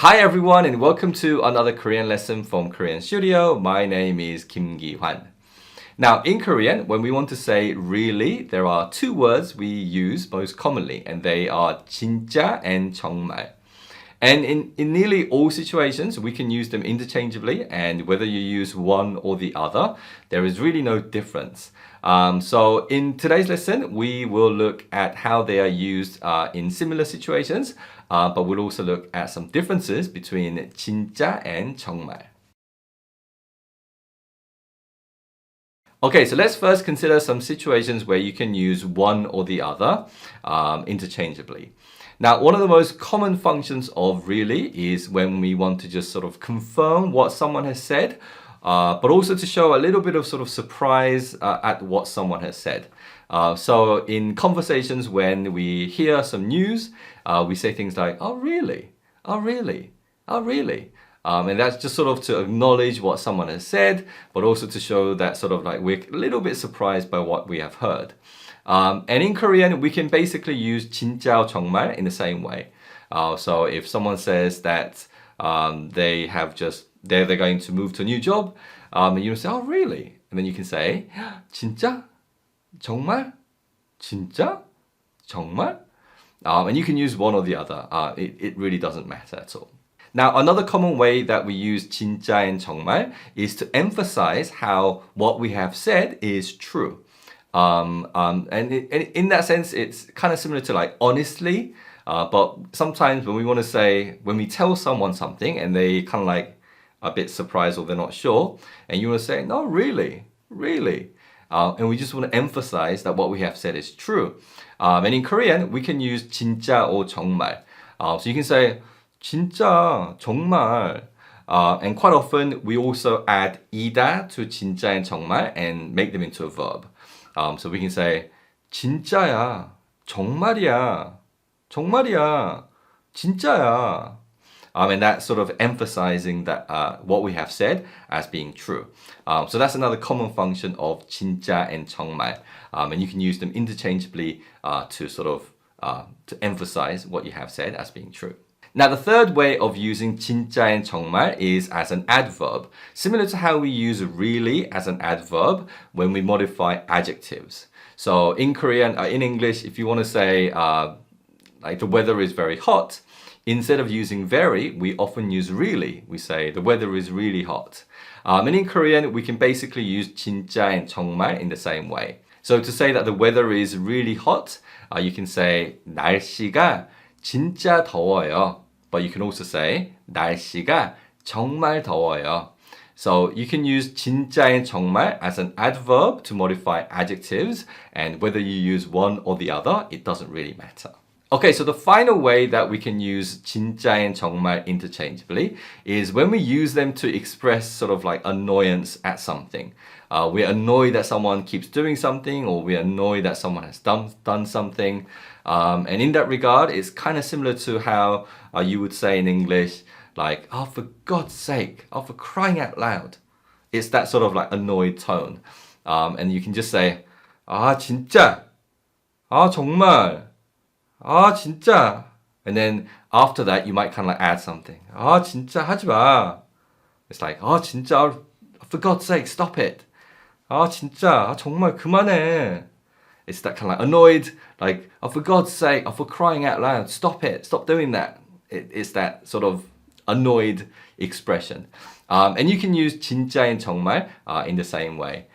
Hi everyone and welcome to another Korean lesson from Korean Studio. My name is Kim Gi-hwan. Now in Korean, when we want to say really, there are two words we use most commonly and they are 진짜 and 정말. And in nearly all situations, we can use them interchangeably, and whether you use one or the other, there is really no difference. So in today's lesson, we will look at how they are used in similar situations, but we'll also look at some differences between 진짜 and 정말. Okay, so let's first consider some situations where you can use one or the other interchangeably. Now, one of the most common functions of really is when we want to just sort of confirm what someone has said, but also to show a little bit of sort of surprise at what someone has said. So in conversations when we hear some news, we say things like, oh really? Oh really? Oh really? And that's just sort of to acknowledge what someone has said, but also to show that sort of like we're a little bit surprised by what we have heard. And in Korean, we can basically use 진짜 정말 in the same way. So if someone says that they're going to move to a new job, and you say, oh really? And then you can say 진짜? 정말? 진짜? 정말? And you can use one or the other. It really doesn't matter at all. Now, another common way that we use 진짜 and 정말 is to emphasize how what we have said is true. And in that sense, it's kind of similar to like honestly, but sometimes when we tell someone something and they kind of like a bit surprised or they're not sure, and you want to say, no, really, really. And we just want to emphasize that what we have said is true. And in Korean, we can use 진짜 or 정말. So you can say, 진짜, 정말. And quite often, we also add 이다 to 진짜 and 정말 and make them into a verb. So we can say 진짜야, 정말이야, 정말이야, 진짜야. And that's sort of emphasizing that what we have said as being true. So that's another common function of 진짜 and 정말. And you can use them interchangeably to sort of to emphasize what you have said as being true. Now, the third way of using 진짜 and 정말 is as an adverb, similar to how we use really as an adverb when we modify adjectives. So in Korean, in English, if you want to say like the weather is very hot, instead of using very, we often use really. We say the weather is really hot. And in Korean, we can basically use 진짜 and 정말 in the same way. So to say that the weather is really hot, you can say 날씨가 진짜 더워요. But you can also say 날씨가 정말 더워요. So you can use 진짜 and 정말 as an adverb to modify adjectives, and whether you use one or the other, it doesn't really matter. Okay, so the final way that we can use 진짜 and 정말 interchangeably is when we use them to express sort of like annoyance at something. We're annoyed that someone keeps doing something, or we're annoyed that someone has done something. And in that regard, it's kind of similar to how you would say in English, like, oh, for God's sake, oh, for crying out loud. It's that sort of like annoyed tone. And you can just say, 아, 진짜, 아, 정말, 아, 진짜. And then after that, you might kind of like add something. 아, 진짜 하지 마. It's like, 아, 진짜, for God's sake, stop it. 아, 진짜, 아, 정말 그만해. It's that kind of like annoyed, like, oh, for God's sake, oh, for crying out loud, stop it, stop doing that. It's that sort of annoyed expression. And you can use 진짜 and 정말 in the same way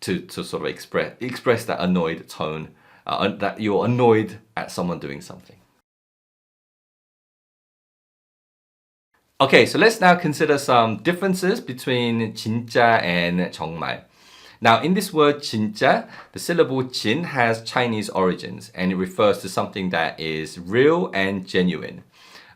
to sort of express that annoyed tone, that you're annoyed at someone doing something. Okay, so let's now consider some differences between 진짜 and 정말. Now, in this word 진짜, the syllable 진 has Chinese origins, and it refers to something that is real and genuine.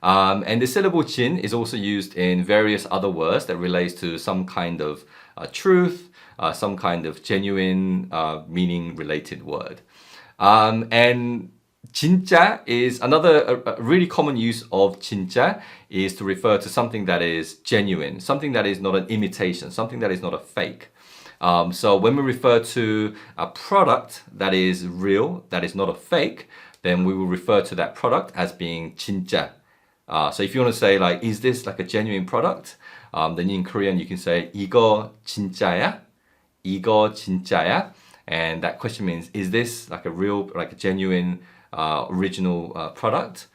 And the syllable 진 is also used in various other words that relates to some kind of truth, some kind of genuine meaning related word. And 진짜 is another a really common use of 진짜 is to refer to something that is genuine, something that is not an imitation, something that is not a fake. So when we refer to a product that is real, that is not a fake, then we will refer to that product as being 진짜. So if you want to say like, is this like a genuine product? Then in Korean you can say 이거 진짜야? 이거 진짜야? And that question means, is this like a real, like a genuine, original product?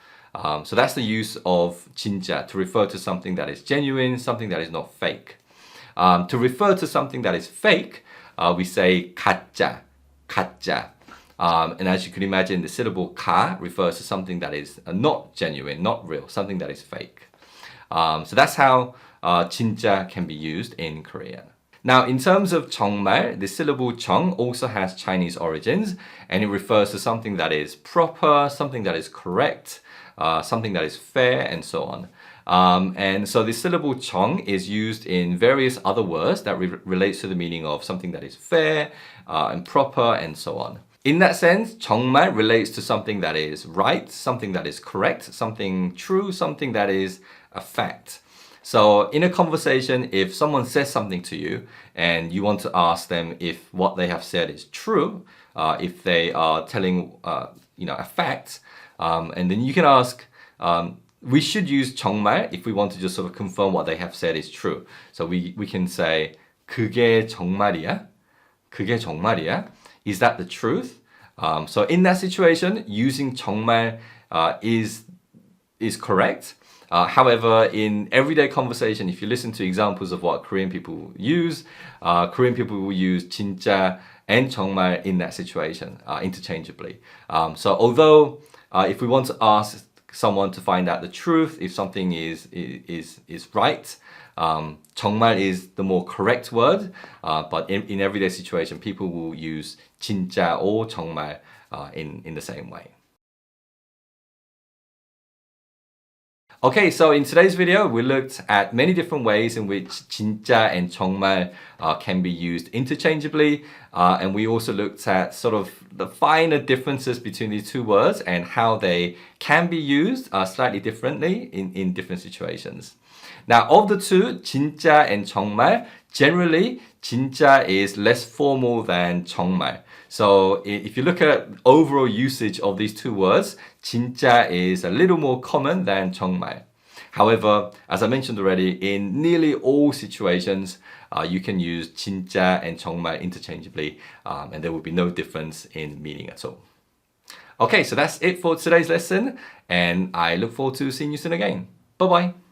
So that's the use of 진짜 to refer to something that is genuine, something that is not fake. To refer to something that is fake, we say 가짜, 가짜. And as you can imagine, the syllable 가 refers to something that is not genuine, not real, something that is fake. So that's how 진짜 can be used in Korean. Now, in terms of 정말, the syllable 정 also has Chinese origins, and it refers to something that is proper, something that is correct, something that is fair, and so on. And so the syllable 정 is used in various other words that relates to the meaning of something that is fair and proper, and so on. In that sense, 정말 relates to something that is right, something that is correct, something true, something that is a fact. So in a conversation, if someone says something to you and you want to ask them if what they have said is true, if they are telling a fact, and then you can ask, we should use 정말 if we want to just sort of confirm what they have said is true. So we can say 그게 정말이야? 그게 정말이야? Is that the truth? So in that situation, using 정말 is correct. However, in everyday conversation, if you listen to examples of what Korean people use, Korean people will use 진짜 and 정말 in that situation interchangeably. So although if we want to ask someone to find out the truth, if something is right, 정말 is the more correct word, but in everyday situation, people will use 진짜 or 정말 in the same way. Okay, so in today's video, we looked at many different ways in which 진짜 and 정말 can be used interchangeably. And we also looked at sort of the finer differences between these two words and how they can be used slightly differently in different situations. Now, of the two, 진짜 and 정말, generally, 진짜 is less formal than 정말. So if you look at overall usage of these two words, 진짜 is a little more common than 정말. However, as I mentioned already, in nearly all situations, you can use 진짜 and 정말 interchangeably, and there will be no difference in meaning at all. Okay, so that's it for today's lesson, and I look forward to seeing you soon again. Bye-bye.